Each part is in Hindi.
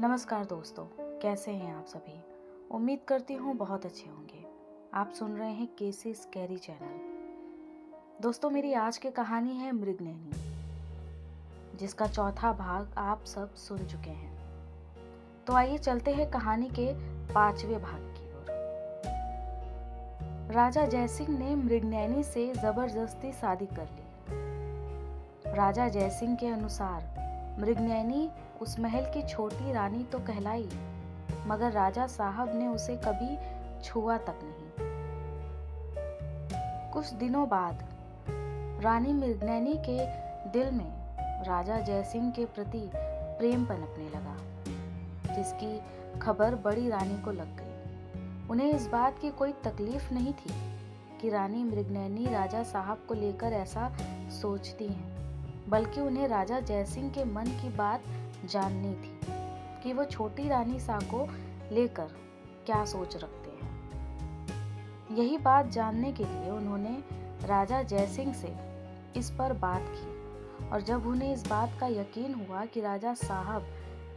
नमस्कार दोस्तों, कैसे हैं आप सभी। उम्मीद करती हूँ बहुत अच्छे होंगे। आप सुन रहे हैं केसी स्कैरी चैनल। दोस्तों, मेरी आज की कहानी है मृगनयनी, जिसका चौथा भाग आप सब सुन चुके हैं। तो आइए चलते हैं कहानी के 5वें भाग की ओर। राजा जयसिंह ने मृगनयनी से जबरदस्ती शादी कर ली। राजा जयसिंह के अनुसार मृगनयनी उस महल की छोटी रानी तो कहलाई, मगर राजा साहब ने उसे कभी छुआ तक नहीं। कुछ दिनों बाद रानी मृगनयनी के दिल में राजा जयसिंह के प्रति प्रेम पनपने लगा, जिसकी खबर बड़ी रानी को लग गई। उन्हें इस बात की कोई तकलीफ नहीं थी कि रानी मृगनयनी राजा साहब को लेकर ऐसा सोचती हैं, बल्कि उन्हें राजा जयसिंह के मन की बात जाननी थी कि वो छोटी रानी सा को लेकर क्या सोच रखते हैं। यही बात जानने के लिए उन्होंने राजा जयसिंह से इस पर बात की, और जब उन्हें इस बात का यकीन हुआ कि राजा साहब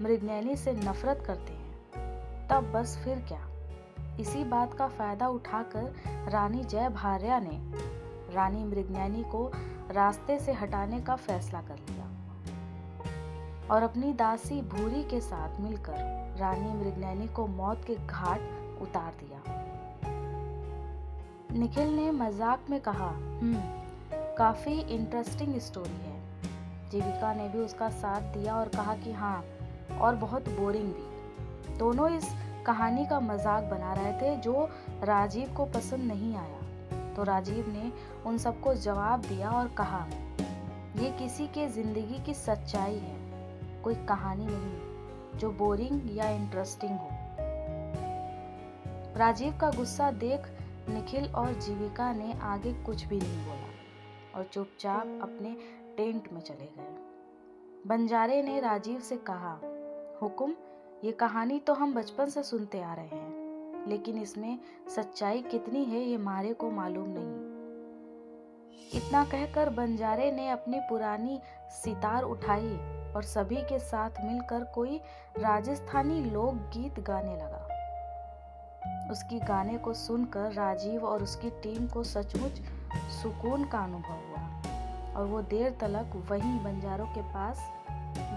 मृगनयनी से नफरत करते हैं, तब बस फिर क्या, इसी बात का फायदा उठाकर रानी जयभार्या ने रानी मृगनयनी को रास्ते से हटाने का फैसला कर लिया और अपनी दासी भूरी के साथ मिलकर रानी मृगनयनी को मौत के घाट उतार दिया। निखिल ने मजाक में कहा, काफी इंटरेस्टिंग स्टोरी है। जीविका ने भी उसका साथ दिया और कहा कि हाँ, और बहुत बोरिंग भी। दोनों इस कहानी का मजाक बना रहे थे, जो राजीव को पसंद नहीं आया। तो राजीव ने उन सबको जवाब दिया और कहा, ये किसी के जिंदगी की सच्चाई है, कोई कहानी नहीं जो बोरिंग या इंटरेस्टिंग हो। राजीव का गुस्सा देख निखिल और जीविका ने आगे कुछ भी नहीं बोला और चुपचाप अपने टेंट में चले गए। बंजारे ने राजीव से कहा, हुकुम, ये कहानी तो हम बचपन से सुनते आ रहे हैं, लेकिन इसमें सच्चाई कितनी है ये हमारे को मालूम नहीं। इतना कहकर बंजारे ने अपनी पुरानी सितार उठाई और सभी के साथ मिलकर कोई राजस्थानी लोकगीत गाने लगा। उसकी गाने को सुनकर राजीव और उसकी टीम को सचमुच सुकून का अनुभव हुआ और वो देर तक वहीं बंजारों के पास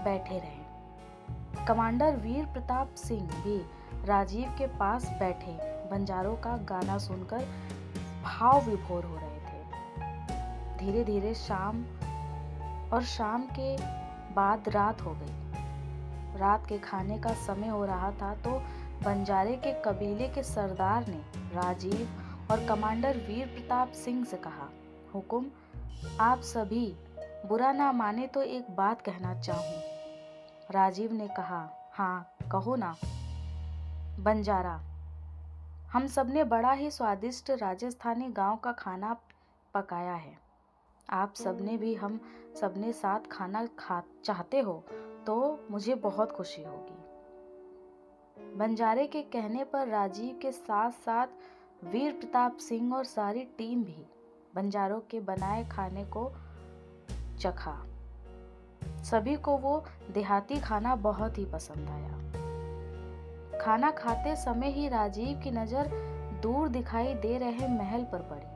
बैठे रहे। कमांडर वीर प्रताप सिंह भी राजीव के पास बैठे बंजारों का गाना सुनकर भाव विभोर हो रहे थे। धीरे धीरे शाम के बाद रात हो गई। रात के खाने का समय हो रहा था तो बंजारे के कबीले के सरदार ने राजीव और कमांडर वीर प्रताप सिंह से कहा, हुकुम, आप सभी बुरा ना माने तो एक बात कहना चाहूं। राजीव ने कहा, हाँ कहो ना। बंजारा, हम सबने बड़ा ही स्वादिष्ट राजस्थानी गांव का खाना पकाया है। आप सबने भी हम सबने साथ खाना चाहते हो तो मुझे बहुत खुशी होगी। बंजारे के कहने पर राजीव के साथ साथ वीर प्रताप सिंह और सारी टीम भी बंजारों के बनाए खाने को चखा। सभी को वो देहाती खाना बहुत ही पसंद आया। खाना खाते समय ही राजीव की नजर दूर दिखाई दे रहे महल पर पड़ी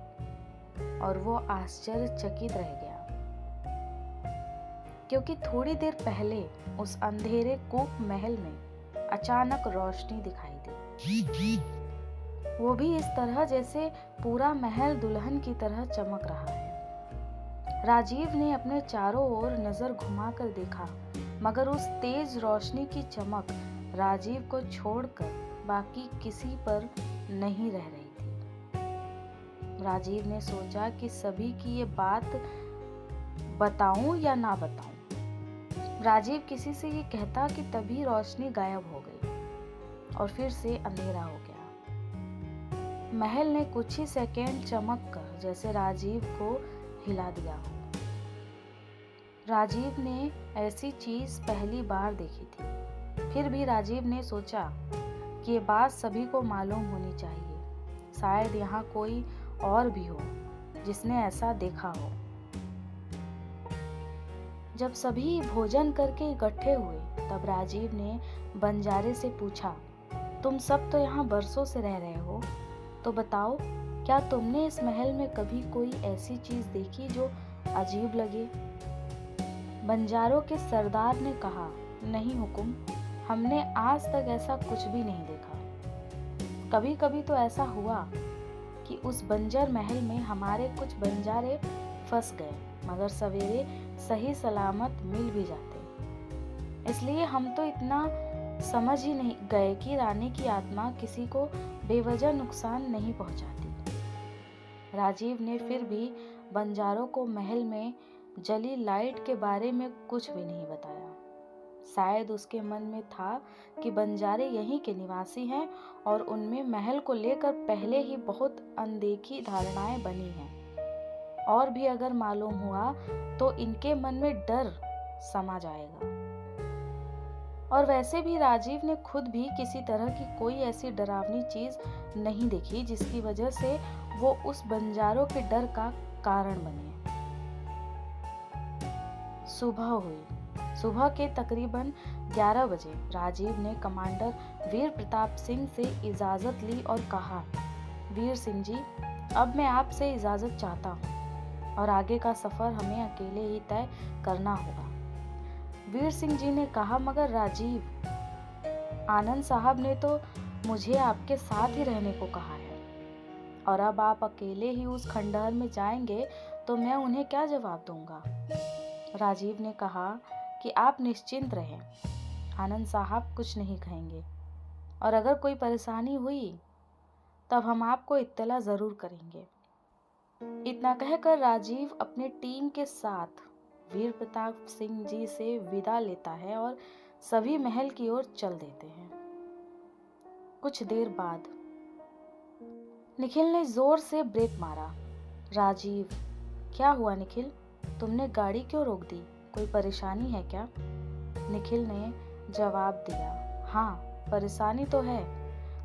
और वो आश्चर्यचकित रह गया, क्योंकि थोड़ी देर पहले उस अंधेरे कूप महल में अचानक रोशनी दिखाई दी। वो भी इस तरह जैसे पूरा महल दुल्हन की तरह चमक रहा है। राजीव ने अपने चारों ओर नजर घुमाकर देखा, मगर उस तेज रोशनी की चमक राजीव को छोड़कर बाकी किसी पर नहीं रह रही थी। राजीव ने सोचा कि सभी की ये बात बताऊं या ना बताऊं। राजीव किसी से ये कहता कि तभी रोशनी गायब हो गई और फिर से अंधेरा हो गया। महल ने कुछ ही सेकंड चमक कर जैसे राजीव को हिला दिया हो। राजीव ने ऐसी चीज पहली बार देखी थी। फिर भी राजीव ने सोचा कि ये बात सभी को मालूम होनी चाहिए। शायद यहाँ कोई और भी हो जिसने ऐसा देखा हो। जब सभी भोजन करके इकट्ठे हुए तब राजीव ने बंजारे से पूछा, तुम सब तो यहाँ बरसों से रह रहे हो, तो बताओ, क्या तुमने इस महल में कभी कोई ऐसी चीज देखी जो अजीब लगे? बंजारों के सरदार ने कहा, नहीं हुकुम, हमने आज तक ऐसा कुछ भी नहीं देखा। कभी कभी तो ऐसा हुआ कि उस बंजर महल में हमारे कुछ बंजारे फंस गए, मगर सवेरे सही सलामत मिल भी जाते। इसलिए हम तो इतना समझ ही नहीं गए कि रानी की आत्मा किसी को बेवजह नुकसान नहीं पहुंचाती। राजीव ने फिर भी बंजारों को महल में जली लाइट के बारे में कुछ भी नहीं बताया। शायद उसके मन में था कि बंजारे यहीं के निवासी हैं और उनमें महल को लेकर पहले ही बहुत अनदेखी धारणाएं बनी हैं, और भी अगर मालूम हुआ तो इनके मन में डर समा जाएगा। और वैसे भी राजीव ने खुद भी किसी तरह की कोई ऐसी डरावनी चीज नहीं देखी जिसकी वजह से वो उस बंजारों के डर का कारण बने। सुबह हुई। सुबह के तकरीबन 11 बजे राजीव ने कमांडर वीर प्रताप सिंह से इजाजत ली और कहा, वीर सिंह जी, अब मैं आपसे इजाजत चाहता हूँ और आगे का सफर हमें अकेले ही तय करना होगा। वीर सिंह जी ने कहा, मगर राजीव, आनंद साहब ने तो मुझे आपके साथ ही रहने को कहा है, और अब आप अकेले ही उस खंडहर में जाएंगे तो मैं उन्हें क्या जवाब दूंगा? राजीव ने कहा कि आप निश्चिंत रहें, आनंद साहब कुछ नहीं कहेंगे, और अगर कोई परेशानी हुई तब हम आपको इत्तला जरूर करेंगे। इतना कहकर राजीव अपने टीम के साथ वीर प्रताप सिंह जी से विदा लेता है और सभी महल की ओर चल देते हैं। कुछ देर बाद निखिल ने जोर से ब्रेक मारा। राजीव, क्या हुआ निखिल? तुमने गाड़ी क्यों रोक दी? कोई परेशानी है क्या? निखिल ने जवाब दिया, हाँ, परेशानी तो है।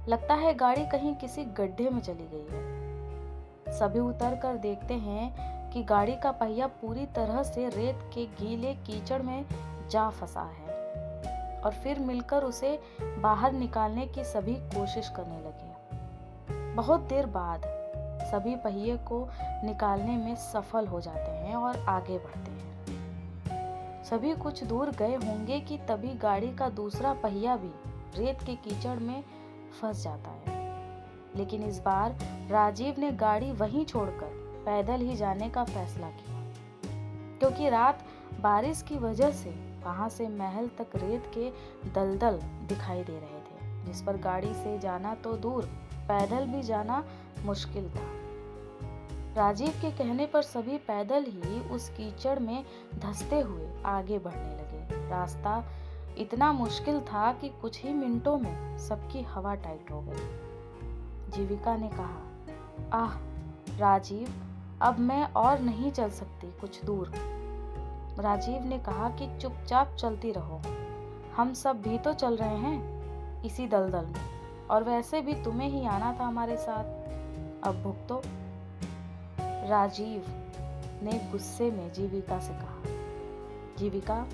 लगता है गाड़ी कहीं किसी गड्ढे में चली गई है। सभी उतर कर देखते हैं कि गाड़ी का पहिया पूरी तरह से रेत के गीले कीचड़ में जा फंसा है, और फिर मिलकर उसे बाहर निकालने की सभी कोशिश करने लगे। बहुत देर बाद सभी पहिए को निकालने में सफल हो जाते हैं और आगे बढ़ते हैं। सभी कुछ दूर गए होंगे कि तभी गाड़ी का दूसरा पहिया भी रेत के कीचड़ में फंस जाता है। लेकिन इस बार राजीव ने गाड़ी वहीं छोड़कर पैदल ही जाने का फैसला किया, क्योंकि रात बारिश की वजह से वहां से महल तक रेत के दलदल दिखाई दे रहे थे, जिस पर गाड़ी से जाना तो दूर, पैदल भी जाना मुश्किल था। राजीव के कहने पर सभी पैदल ही उस कीचड़ में धंसते हुए आगे बढ़ने लगे। रास्ता इतना मुश्किल था कि कुछ ही मिनटों में सबकी हवा टाइट हो गई। जीविका ने कहा, आह राजीव, अब मैं और नहीं चल सकती कुछ दूर। राजीव ने कहा कि चुपचाप चलती रहो, हम सब भी तो चल रहे हैं इसी दलदल में, और वैसे भी तुम्हें ही आना था हमारे साथ, अब भुगतो। राजीव ने गुस्से में जीविका से कहा, जीविका,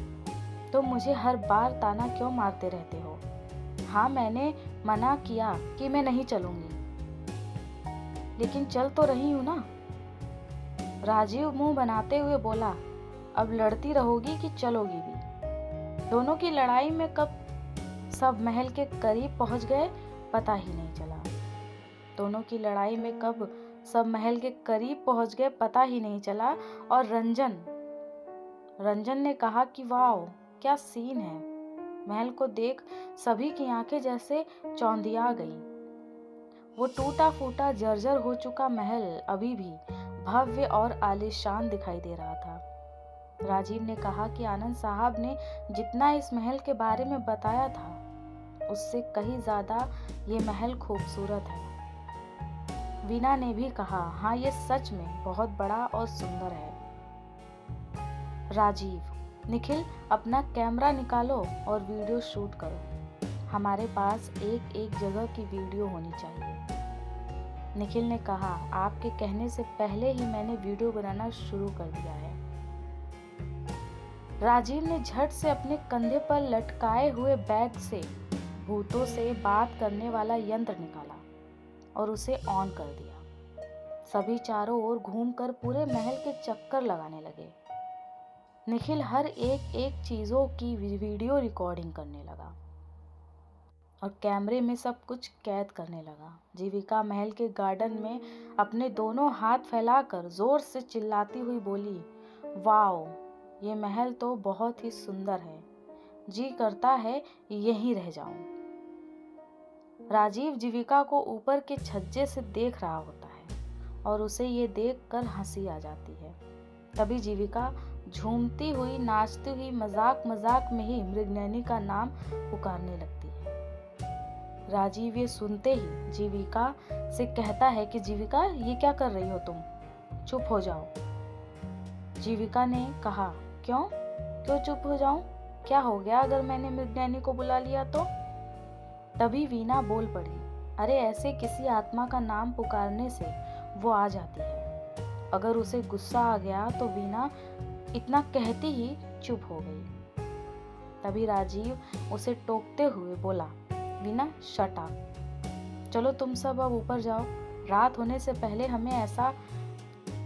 तुम मुझे हर बार ताना क्यों मारते रहते हो? हाँ, मैंने मना किया कि मैं नहीं चलूंगी, लेकिन चल तो रही हूं ना। राजीव मुंह बनाते हुए बोला, अब लड़ती रहोगी कि चलोगी भी? दोनों की लड़ाई में कब सब महल के करीब पहुंच गए पता ही नहीं चला। दोनों की लड़ाई में कब सब महल के करीब पहुंच गए पता ही नहीं चला। और रंजन ने कहा कि वाओ, क्या सीन है। महल को देख सभी की आंखें जैसे चौंधिया गईं। वो टूटा फूटा जर्जर हो चुका महल अभी भी भव्य और आलीशान दिखाई दे रहा था। राजीव ने कहा कि आनंद साहब ने जितना इस महल के बारे में बताया था, उससे कहीं ज्यादा ये महल खूबसूरत है। वीना ने भी कहा, हाँ, ये सच में बहुत बड़ा और सुंदर है। राजीव, निखिल, अपना कैमरा निकालो और वीडियो शूट करो। हमारे पास एक एक जगह की वीडियो होनी चाहिए। निखिल ने कहा, आपके कहने से पहले ही मैंने वीडियो बनाना शुरू कर दिया है। राजीव ने झट से अपने कंधे पर लटकाए हुए बैग से भूतों से बात करने वाला यंत्र निकाला और उसे ऑन कर दिया। सभी चारों ओर घूमकर पूरे महल के चक्कर लगाने लगे। निखिल हर एक चीजों की वीडियो रिकॉर्डिंग करने लगा और कैमरे में सब कुछ कैद करने लगा। जीविका महल के गार्डन में अपने दोनों हाथ फैलाकर जोर से चिल्लाती हुई बोली, वाओ, ये महल तो बहुत ही सुंदर है, जी करता है यहीं रह जाऊं। राजीव जीविका को ऊपर के छज्जे से देख रहा होता है और उसे ये देखकर हंसी आ जाती है। तभी जीविका झूमती हुई, नाचती हुई मजाक मजाक में ही मृगनयनी का नाम पुकारने लगती है। राजीव ये सुनते ही जीविका से कहता है कि जीविका, ये क्या कर रही हो तुम? चुप हो जाओ। जीविका ने कहा, क्यों चुप हो जाऊं? क्या हो गया अगर मैंने मृगनयनी को बुला लिया तो? तभी वीना बोल पड़ी, अरे ऐसे किसी आत्मा का नाम पुकारने से वो आ जाती है। अगर उसे गुस्सा आ गया तो वीना इतना कहती ही चुप हो गई। तभी राजीव उसे टोकते हुए बोला, वीना शट अप, चलो तुम सब अब ऊपर जाओ। रात होने से पहले हमें ऐसा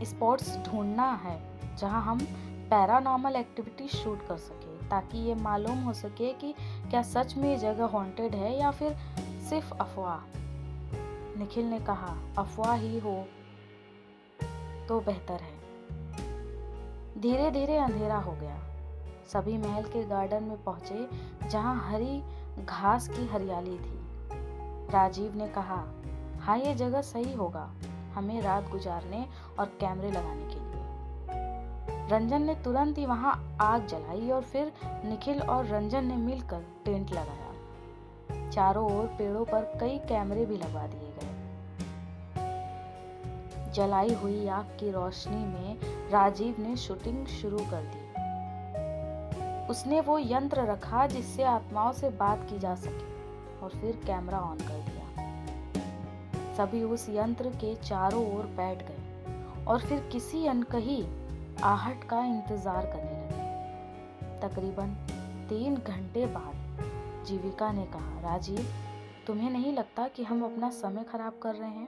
स्पॉट्स ढूंढना है जहां हम पैरानॉर्मल एक्टिविटी शूट कर सके, ताकि ये मालूम हो सके कि क्या सच में ये जगह हॉन्टेड है या फिर सिर्फ अफवाह। निखिल ने कहा, अफवाह ही हो तो बेहतर है। धीरे धीरे अंधेरा हो गया। सभी महल के गार्डन में पहुंचे जहां हरी घास की हरियाली थी। राजीव ने कहा, हाँ ये जगह सही होगा हमें रात गुजारने और कैमरे लगाने के लिए। रंजन ने तुरंत ही वहां आग जलाई और फिर निखिल और रंजन ने मिलकर टेंट लगाया। चारों ओर पेड़ों पर कई कैमरे भी लगवा दिए गए। जलाई हुई आग की रोशनी में राजीव ने शूटिंग शुरू कर दी। उसने वो यंत्र रखा जिससे आत्माओं से बात की जा सके और फिर कैमरा ऑन कर दिया। सभी उस यंत्र के चारों ओर बैठ गए और फिर किसी अनकही आहट का इंतजार करने लगे। तकरीबन 3 घंटे बाद जीविका ने कहा, राजीव, तुम्हें नहीं लगता कि हम अपना समय खराब कर रहे हैं?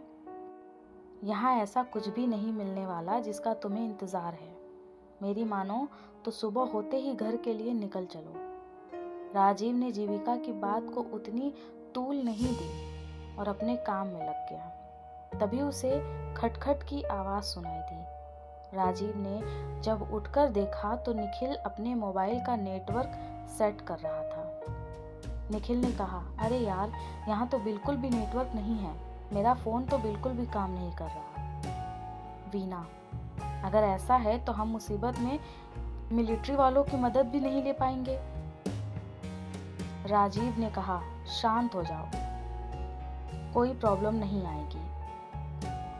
यहाँ ऐसा कुछ भी नहीं मिलने वाला जिसका तुम्हें इंतजार है। मेरी मानो तो सुबह होते ही घर के लिए निकल चलो। राजीव ने जीविका की बात को उतनी तूल नहीं दी और अपने काम में लग गया। तभी उसे खटखट की आवाज सुनाई दी। राजीव ने जब उठकर देखा तो निखिल अपने मोबाइल का नेटवर्क सेट कर रहा था। निखिल ने कहा, अरे यार, यहाँ तो बिल्कुल भी नेटवर्क नहीं है, मेरा फोन तो बिल्कुल भी काम नहीं कर रहा। वीना, अगर ऐसा है तो हम मुसीबत में मिलिट्री वालों की मदद भी नहीं ले पाएंगे। राजीव ने कहा, शांत हो जाओ, कोई प्रॉब्लम नहीं आएगी।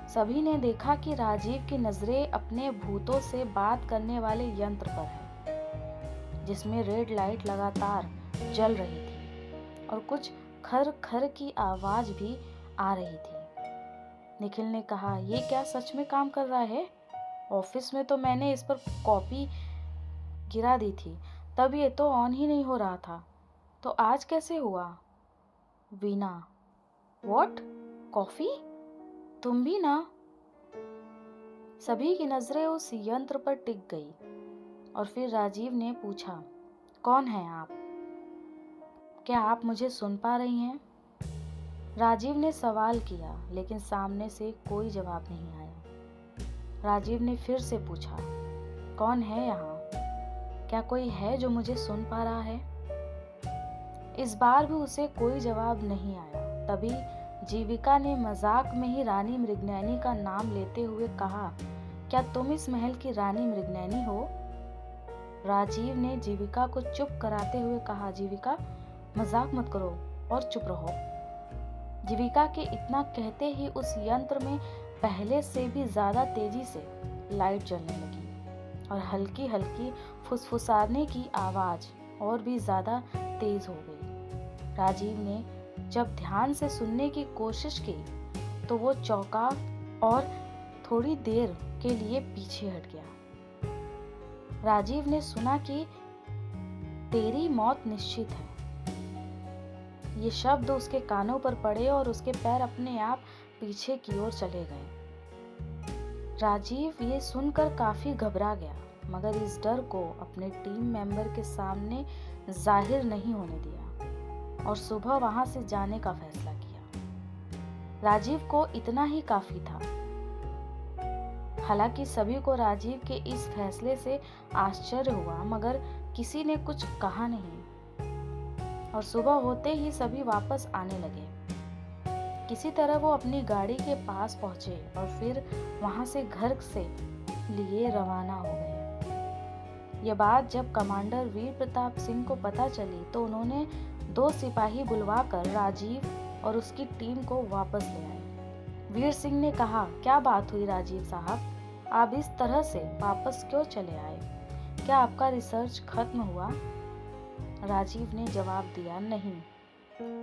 सभी ने देखा कि राजीव की नजरें अपने भूतों से बात करने वाले यंत्र पर है, जिसमें रेड लाइट लगातार जल रही थी और कुछ खर खर की आवाज भी आ रही थी। निखिल ने कहा, ये क्या सच में काम कर रहा है? ऑफिस में तो मैंने इस पर कॉपी गिरा दी थी, तब ये तो ऑन ही नहीं हो रहा था, तो आज कैसे हुआ? वीना, व्हाट? कॉफी? तुम भी ना? सभी की नजरें उस यंत्र पर टिक गई और फिर राजीव ने पूछा, कौन है आप? क्या आप मुझे सुन पा रही हैं? राजीव ने सवाल किया, लेकिन सामने से कोई जवाब नहीं आया। राजीव ने फिर से पूछा, कौन है यहाँ? क्या कोई है जो मुझे सुन पा रहा है? इस बार भी उसे कोई जवाब नहीं आया। तभी जीविका ने मजाक में ही रानी मृगनयनी का नाम लेते हुए कहा, क्या तुम इस महल की रानी मृगनयनी हो? राजीव ने जीविका को चुप कराते हुए कहा, जीविका, मजाक मत करो और चुप रहो। जीविका के इतना कहते ही उस यंत्र में पहले से भी ज्यादा तेजी से लाइट जलने लगी और हल्की हल्की फुसफुसाने की आवाज और भी ज्यादा तेज हो गई। राजीव ने जब ध्यान से सुनने की कोशिश की तो वो चौंका और थोड़ी देर के लिए पीछे हट गया। राजीव ने सुना कि तेरी मौत निश्चित है। ये शब्द उसके कानों पर पड़े और उसके पैर अपने आप पीछे की ओर चले गए। राजीव ये सुनकर काफी घबरा गया, मगर इस डर को अपने टीम मेंबर के सामने जाहिर नहीं होने दिया और सुबह वहां से जाने का फैसला किया। राजीव को इतना ही काफी था। हालांकि सभी को राजीव के इस फैसले से आश्चर्य हुआ, मगर किसी ने कुछ कहा नहीं और सुबह होते ही सभी वापस आने लगे। किसी तरह वो अपनी गाड़ी के पास पहुंचे और फिर वहां से घर से लिए रवाना हो गए। यह बात जब कमांडर वीर प्रताप सिंह को पता चली तो उन्होंने 2 सिपाही बुलवाकर राजीव और उसकी टीम को वापस ले आए। वीर सिंह ने कहा, क्या बात हुई राजीव साहब, आप इस तरह से वापस क्यों चले आए? क्या आपका रिसर्च खत्म हुआ? राजीव ने जवाब दिया, नहीं,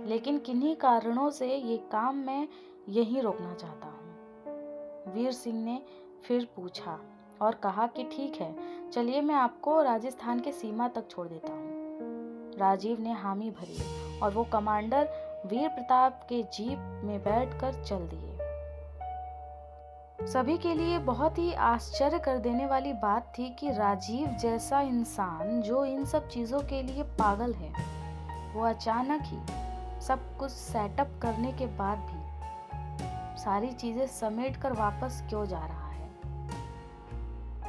लेकिन किन्हीं कारणों से ये काम मैं यहीं रोकना चाहता हूँ। वीर सिंह ने फिर पूछा और कहा कि ठीक है, चलिए मैं आपको राजस्थान के सीमा तक छोड़ देता हूँ। राजीव ने हामी भरी और वो कमांडर वीर प्रताप के जीप में बैठकर चल दिए। सभी के लिए बहुत ही आश्चर्य कर देने वाली बात थी कि राजीव जैसा इंसान जो इन सब चीजों के लिए पागल है, वो अचानक ही सब कुछ सेटअप करने के बाद भी सारी चीजें समेटकर वापस क्यों जा रहा है।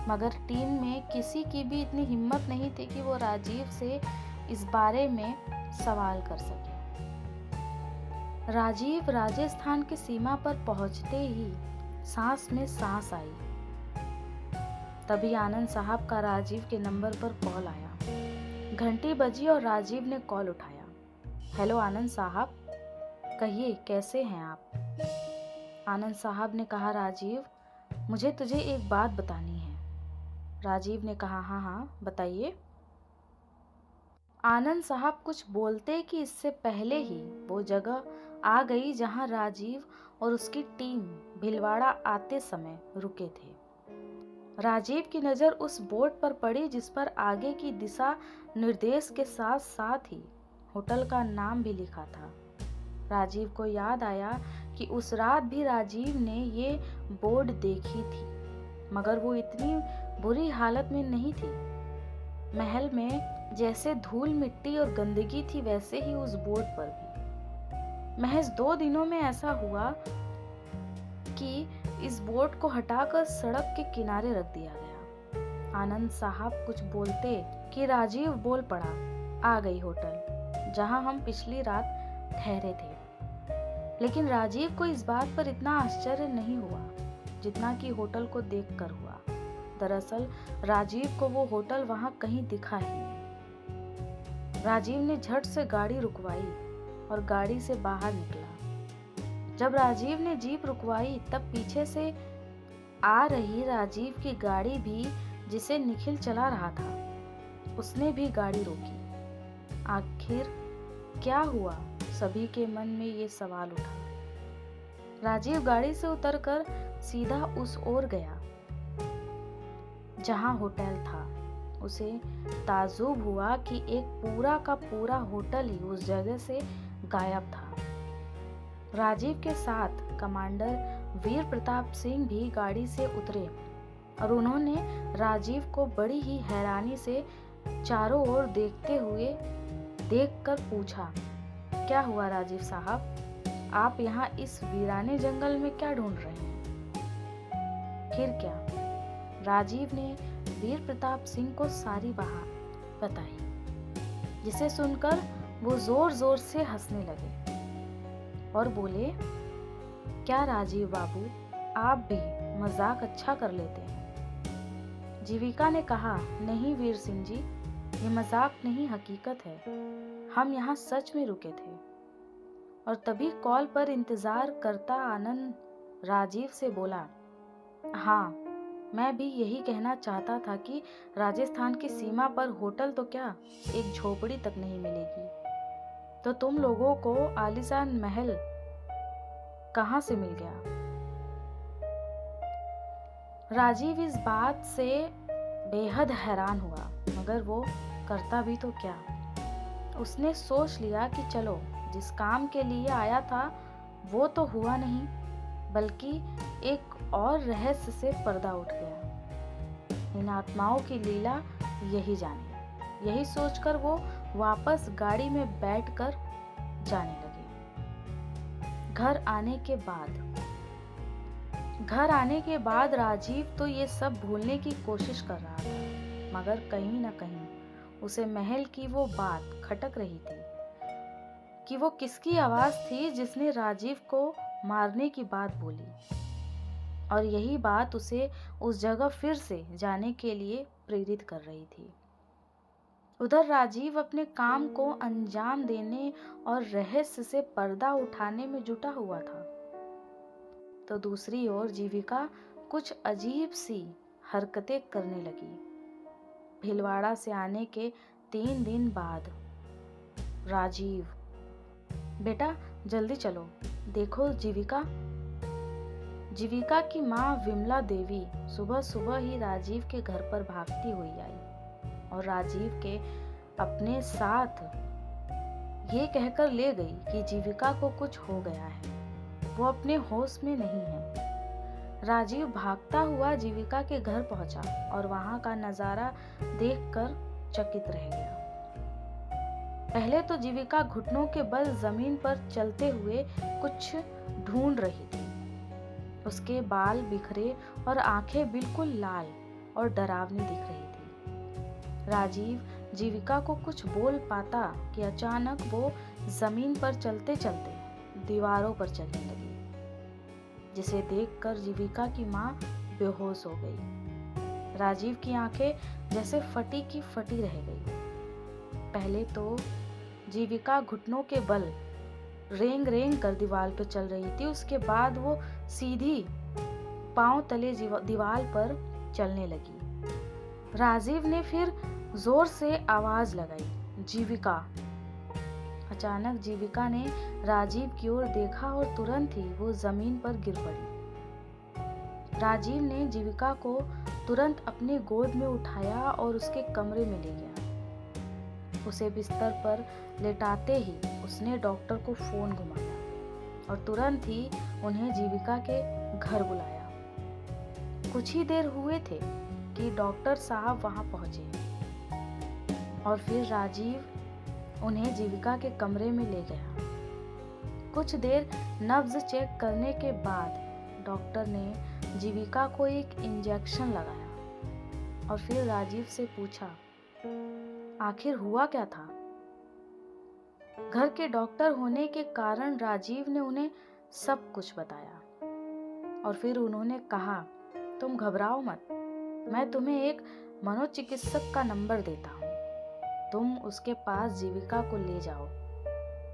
मगर टीम में किसी की भी इतनी हिम्मत नहीं थी कि वो राजीव से इस बारे में सवाल कर सके। राजीव राजस्थान की सीमा पर पहुंचते ही सांस में सांस आई। तभी आनंद साहब का राजीव के नंबर पर कॉल आया। घंटी बजी और राजीव ने कॉल उठाया। हेलो आनंद साहब, कहिए कैसे हैं आप? आनंद साहब ने कहा, राजीव, मुझे तुझे एक बात बतानी है। राजीव ने कहा, हाँ बताइए। आनंद साहब कुछ बोलते कि इससे पहले ही वो जगह आ गई जहां राजीव और उसकी टीम भीलवाड़ा आते समय रुके थे। राजीव की नजर उस बोर्ड पर पड़ी जिस पर आगे की दिशा निर्देश के साथ साथ ही होटल का नाम भी लिखा था। राजीव को याद आया कि उस रात भी राजीव ने ये बोर्ड देखी थी, मगर वो इतनी बुरी हालत में नहीं थी। महल में जैसे धूल मिट्टी और गंदगी थी, वैसे ही उस बोर्ड पर भी। महज 2 दिनों में ऐसा हुआ कि इस बोर्ड को हटाकर सड़क के किनारे रख दिया गया। आनंद साहब कुछ बोलते कि राजीव बोल पड़ा, आ गई होटल जहां हम पिछली रात ठहरे थे। लेकिन राजीव को इस बात पर इतना आश्चर्य नहीं हुआ जितना कि होटल को देखकर हुआ। दरअसल राजीव को वो होटल वहां कहीं दिखा ही नहीं। राजीव ने झट से गाड़ी रुकवाई और गाड़ी से बाहर निकला। जब राजीव ने जीप रुकवाई तब पीछे से आ रही राजीव की गाड़ी भी, जिसे निखिल चला रहा था, उसने भी गाड़ी रोकी। आखिर क्या हुआ? सभी के मन में ये सवाल उठा। राजीव गाड़ी से उतरकर सीधा उस ओर गया जहां होटल था। उसे ताज्जुब हुआ कि एक पूरा का पूरा होटल ही उस जगह से गायब था। राजीव के साथ कमांडर वीर प्रताप सिंह भी गाड़ी से उतरे और उन्होंने राजीव को बड़ी ही हैरानी से चारों ओर देखते हुए देखकर पूछा, क्या हुआ राजीव साहब, आप यहाँ इस वीराने जंगल में क्या ढूंढ रहे हैं? फिर क्या? राजीव ने वीर प्रताप सिंह को सारी बात बताई, जिसे सुनकर वो जोर जोर से हंसने लगे और बोले, क्या राजीव बाबू, आप भी मजाक अच्छा कर लेते हैं। जीविका ने कहा, नहीं वीर सिंह जी, ये मजाक नहीं, हकीकत है। हम यहाँ सच में रुके थे। और तभी कॉल पर इंतजार करता आनंद राजीव से बोला, हाँ, मैं भी यही कहना चाहता था कि राजस्थान की सीमा पर होटल तो क्या, एक झोपड़ी तक नहीं मिलेगी, तो तुम लोगों को आलीशान महल कहाँ से मिल गया? राजीव इस बात से बेहद हैरान हुआ, मगर वो करता भी तो क्या। उसने सोच लिया कि चलो, जिस काम के लिए आया था वो तो हुआ नहीं, बल्कि एक और रहस्य से पर्दा उठ गया। इन आत्माओं की लीला यही जाने। यही सोचकर वो वापस गाड़ी में बैठकर जाने लगे। घर आने के बाद राजीव तो ये सब भूलने की कोशिश कर रहा था, मगर कहीं न कहीं उसे महल की वो बात खटक रही थी कि वो किसकी आवाज थी जिसने राजीव को मारने की बात बोली, और यही बात उसे उस जगह फिर से जाने के लिए प्रेरित कर रही थी। उधर राजीव अपने काम को अंजाम देने और रहस्य से पर्दा उठाने में जुटा हुआ था, तो दूसरी ओर जीविका कुछ अजीब सी हरकतें करने लगी। भीलवाड़ा से आने के 3 दिन बाद राजीव, बेटा जल्दी चलो, देखो जीविका की माँ विमला देवी सुबह सुबह ही राजीव के घर पर भागती हुई आई और राजीव के अपने साथ ये कहकर ले गई कि जीविका को कुछ हो गया है, वो अपने होश में नहीं है। राजीव भागता हुआ जीविका के घर पहुंचा और वहां का नजारा देखकर चकित रह गया। पहले तो जीविका घुटनों के बल जमीन पर चलते हुए कुछ ढूंढ रही थी। उसके बाल बिखरे और आंखें बिल्कुल लाल और डरावनी दिख रही थी। राजीव जीविका को कुछ बोल पाता कि अचानक वो जमीन पर चलते चलते दीवारों पर चलने लगी, जिसे देखकर जीविका की माँ बेहोश हो गई। राजीव की आंखें जैसे फटी की फटी रह गई। पहले तो जीविका घुटनों के बल रेंग रेंग कर दीवार पर चल रही थी, उसके बाद वो सीधी पांव तले दीवार पर चलने लगी। राजीव ने फिर जोर से आवाज लगाई, जीविका। अचानक जीविका ने राजीव की ओर देखा और तुरंत ही वो जमीन पर गिर पड़ी। राजीव ने जीविका को तुरंत अपनी गोद में उठाया और उसके कमरे में ले गया। उसे बिस्तर पर लेटाते ही उसने डॉक्टर को फोन घुमाया और तुरंत ही उन्हें जीविका के घर बुलाया। कुछ ही देर हुए थे कि डॉक्टर साहब वहां पहुंचे और फिर राजीव उन्हें जीविका के कमरे में ले गया। कुछ देर नब्ज चेक करने के बाद डॉक्टर ने जीविका को एक इंजेक्शन लगाया और फिर राजीव से पूछा, आखिर हुआ क्या था? घर के डॉक्टर होने के कारण राजीव ने उन्हें सब कुछ बताया और फिर उन्होंने कहा, तुम घबराओ मत, मैं तुम्हें एक मनोचिकित्सक का नंबर देता हूँ, तुम उसके पास जीविका को ले जाओ।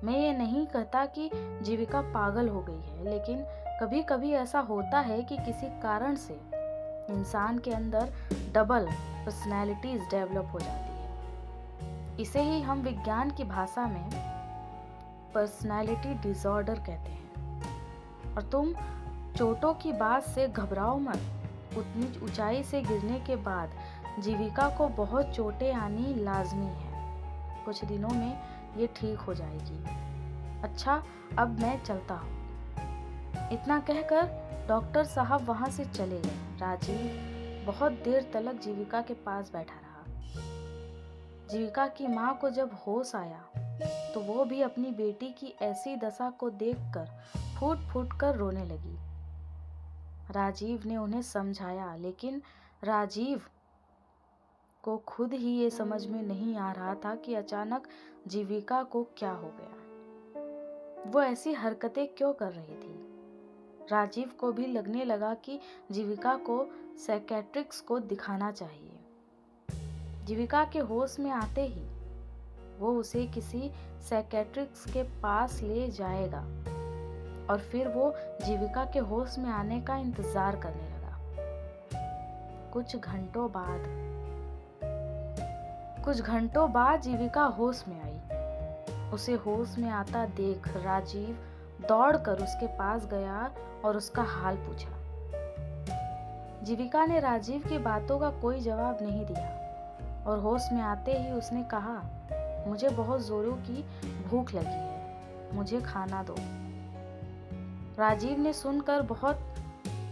मैं ये नहीं कहता कि जीविका पागल हो गई है, लेकिन कभी कभी ऐसा होता है कि किसी कारण से इंसान के अंदर डबल पर्सनैलिटीज डेवलप हो जाती है। इसे ही हम विज्ञान की भाषा में पर्सनैलिटी डिसऑर्डर कहते हैं। और तुम चोटों की बात से घबराओ मत। उतनी ऊंचाई से गिरने के बाद जीविका को बहुत चोटें आनी लाजमी है। कुछ दिनों में ये ठीक हो जाएगी। अच्छा, अब मैं चलता हूँ। इतना कहकर डॉक्टर साहब वहां से चले गए। राजीव बहुत देर तक जीविका के पास बैठा रहा। जीविका की माँ को जब होश आया तो वो भी अपनी बेटी की ऐसी दशा को देखकर फूट फूट कर रोने लगी। राजीव ने उन्हें समझाया, लेकिन राजीव को खुद ही ये समझ में नहीं आ रहा था कि अचानक जीविका को क्या हो गया, वो ऐसी हरकतें क्यों कर रही थी। राजीव को भी लगने लगा कि जीविका को साइकियाट्रिस्ट को दिखाना चाहिए। जीविका के होश में आते ही वो उसे किसी साइकियाट्रिस्ट के पास ले जाएगा और फिर वो जीविका के होश में आने का इंतजार करने लगा। कुछ घंटों बाद जीविका होश में आई। उसे होश में आता देख राजीव दौड़कर उसके पास गया और उसका हाल पूछा। जीविका ने राजीव की बातों का कोई जवाब नहीं दिया और होश में आते ही उसने कहा, मुझे बहुत जोरों की भूख लगी है, मुझे खाना दो। राजीव ने सुनकर बहुत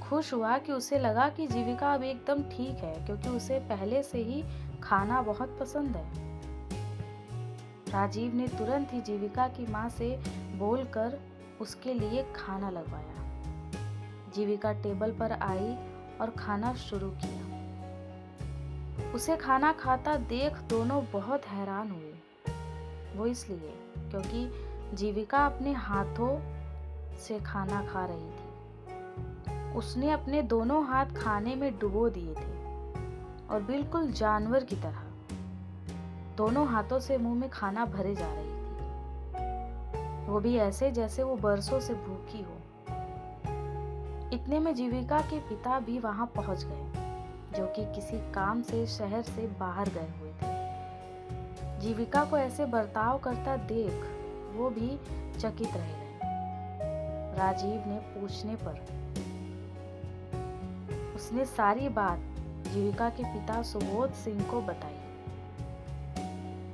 खुश हुआ कि उसे लगा कि जीविका अब एकदम ठीक है, क्योंकि उसे पहले से ही खाना बहुत पसंद है। राजीव ने तुरंत ही जीविका की माँ से बोलकर उसके लिए खाना लगवाया। जीविका टेबल पर आई और खाना शुरू किया। उसे खाना खाता देख दोनों बहुत हैरान हुए। वो इसलिए क्योंकि जीविका अपने हाथों से खाना खा रही थी। उसने अपने दोनों हाथ खाने में डुबो दिए थे और बिल्कुल जानवर की तरह दोनों हाथों से मुंह में खाना भरे जा रही थी, वो भी ऐसे जैसे वो बरसों से भूखी हो। इतने में जीविका के पिता भी वहां पहुंच गए, जो कि किसी काम से शहर से बाहर गए हुए थे। जीविका को ऐसे बर्ताव करता देख वो भी चकित रह गए। राजीव ने पूछने पर उसने सारी बात जीविका के पिता सुबोध सिंह को बताई।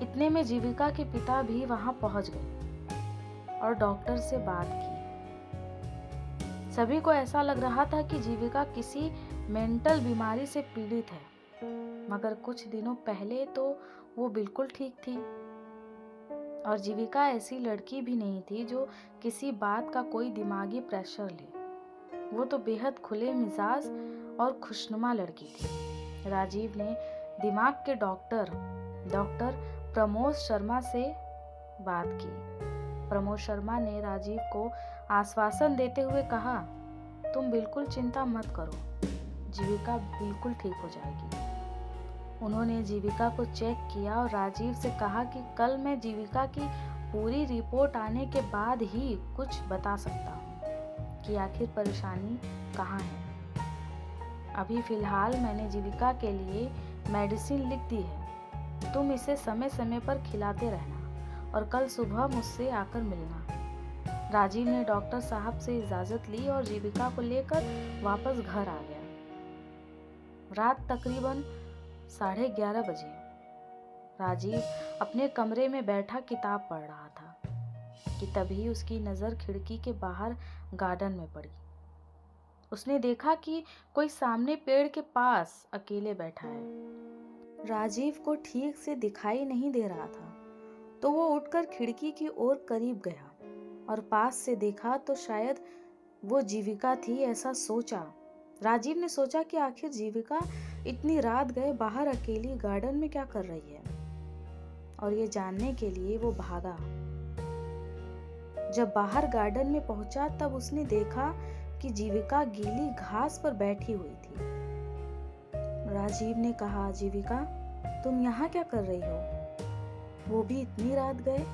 इतने में जीविका के पिता भी वहां पहुंच गए और डॉक्टर से बात की। सभी को ऐसा लग रहा था कि जीविका किसी मेंटल बीमारी से पीड़ित है, मगर कुछ दिनों पहले तो वो बिल्कुल ठीक थी। और जीविका ऐसी लड़की भी नहीं थी जो किसी बात का कोई दिमागी प्रेशर ले। वो तो बेहद खुले मिजाज और खुशनुमा लड़की थी। राजीव ने दिमाग के डॉक्टर प्रमोद शर्मा से बात की। प्रमोद शर्मा ने राजीव को आश्वासन देते हुए कहा, तुम बिल्कुल चिंता मत करो, जीविका बिल्कुल ठीक हो जाएगी। उन्होंने जीविका को चेक किया और राजीव से कहा कि कल मैं जीविका की पूरी रिपोर्ट आने के बाद ही कुछ बता सकता हूँ कि आखिर परेशानी कहाँ है। अभी फिलहाल मैंने जीविका के लिए मेडिसिन लिख दी है, तुम इसे समय समय पर खिलाते रहना और कल सुबह मुझसे आकर मिलना। राजीव ने डॉक्टर साहब से इजाजत ली और जीविका को लेकर वापस घर आ गया। रात तकरीबन 11:30 बजे राजीव अपने कमरे में बैठा किताब पढ़ रहा था कि तभी उसकी नजर खिड़की के बाहर गार्डन में पड़ी। उसने देखा कि कोई सामने पेड़ के पास अकेले बैठा है। राजीव को ठीक से दिखाई नहीं दे रहा था, तो वो उठकर खिड़की की ओर करीब गया और पास से देखा तो शायद वो जीविका थी, ऐसा सोचा। राजीव ने सोचा कि आखिर जीविका इतनी रात गए बाहर अकेली गार्डन में क्या कर रही है, और ये जानने के लिए वो भागा। जब बाहर गार्डन में पहुंचा तब उसने देखा कि जीविका गीली घास पर बैठी हुई थी। राजीव ने कहा, जीविका तुम यहाँ क्या कर रही हो, वो भी इतनी रात गए?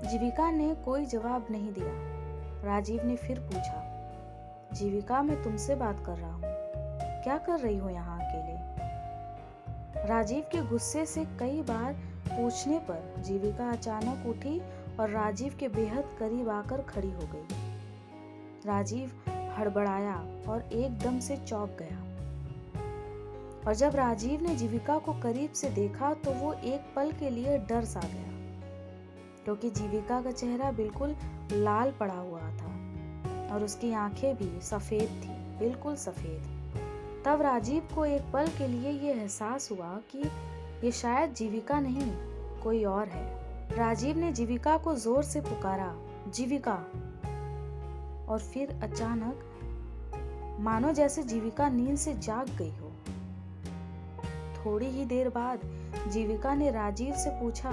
जीविका ने कोई जवाब नहीं दिया। राजीव ने फिर पूछा, जीविका मैं तुमसे बात कर रहा हूँ, क्या कर रही हो यहाँ अकेले? राजीव के गुस्से से कई बार पूछने पर जीविका अचानक उठी और राजीव के बेहद करीब आकर खड़ी हो गई। राजीव हड़बड़ाया और एकदम से चौंक गया। और जब राजीव ने जीविका को करीब से देखा तो वो एक पल के लिए डर सा गया, क्योंकि जीविका का चेहरा बिल्कुल लाल पड़ा हुआ था और उसकी आंखें भी सफेद थी, बिल्कुल सफेद। तब राजीव को एक पल के लिए ये एहसास हुआ कि ये शायद जीविका नहीं, कोई और है। राजीव ने जीविका को जोर से पुकारा, जीविका। और फिर अचानक मानो जैसे जीविका नींद से जाग गई हो। थोड़ी ही देर बाद जीविका ने राजीव से पूछा,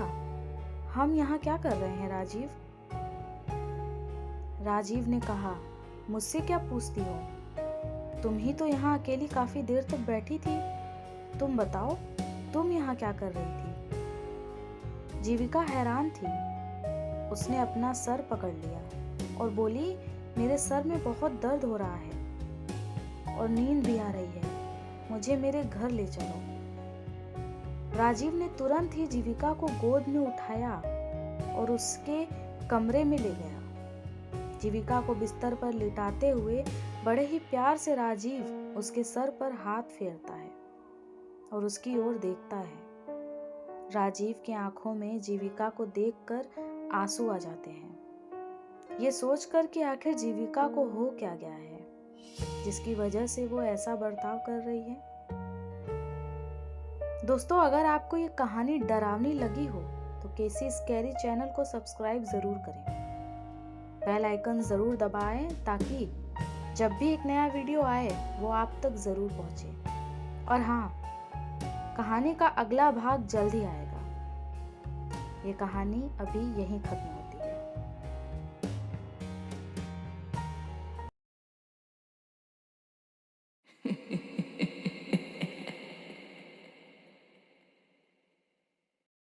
हम यहाँ क्या कर रहे हैं राजीव? राजीव ने कहा, मुझसे क्या पूछती हो, तुम ही तो यहाँ अकेली काफी देर तक बैठी थी, तुम बताओ तुम यहाँ क्या कर रही थी? जीविका हैरान थी। उसने अपना सर पकड़ लिया और बोली, मेरे सर में बहुत दर्द हो रहा है और नींद भी आ रही है, मुझे मेरे घर ले चलो। राजीव ने तुरंत ही जीविका को गोद में उठाया और उसके कमरे में ले गया। जीविका को बिस्तर पर लिटाते हुए बड़े ही प्यार से राजीव उसके सर पर हाथ फेरता है और उसकी ओर देखता है। राजीव की आंखों में जीविका को देखकर आंसू आ जाते हैं, ये सोचकर कि आखिर जीविका को हो क्या गया है जिसकी वजह से वो ऐसा बर्ताव कर रही है। दोस्तों, अगर आपको ये कहानी डरावनी लगी हो तो केसी स्कैरी चैनल को सब्सक्राइब जरूर करें, बेल आइकन जरूर दबाएं ताकि जब भी एक नया वीडियो आए वो आप तक जरूर पहुंचे। और हाँ, कहानी का अगला भाग जल्द ही आएगा। ये कहानी अभी यहीं खत्म होती है।